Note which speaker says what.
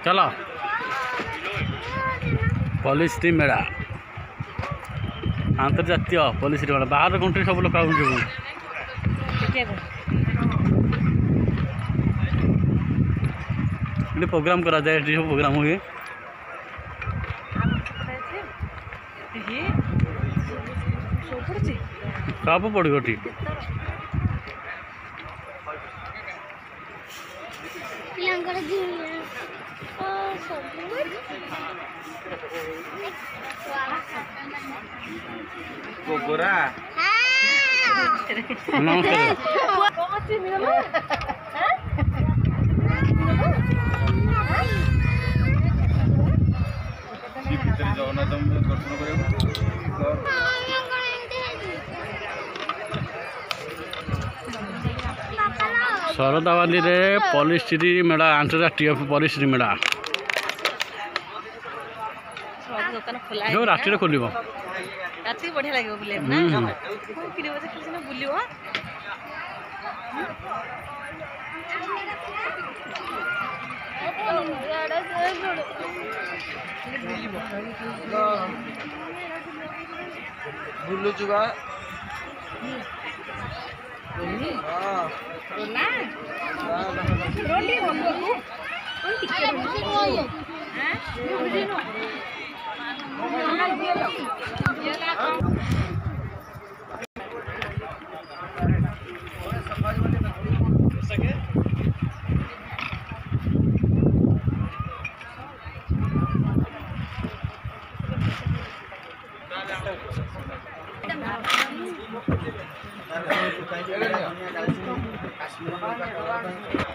Speaker 1: चलो पॉलिश मेला अंतर्जातीय पॉलिश मेला बाहर कंट्री सब लोग आउन प्रोग्राम करा जाए सब प्रोग्राम हुए कहाँ पड़ो ठीक
Speaker 2: गोबरा जगन्नाथ दर्शन
Speaker 1: शरदाबादी रे पॉलिश्री मेला अंतर्राष्ट्रीय पॉलिश्री मेला जो राति खोल
Speaker 3: राति बढ़िया लगे बुले ना किने बजे किने बुलियो
Speaker 2: बुलु जुगा
Speaker 3: ना रोटी हमको कौन टिकट हैं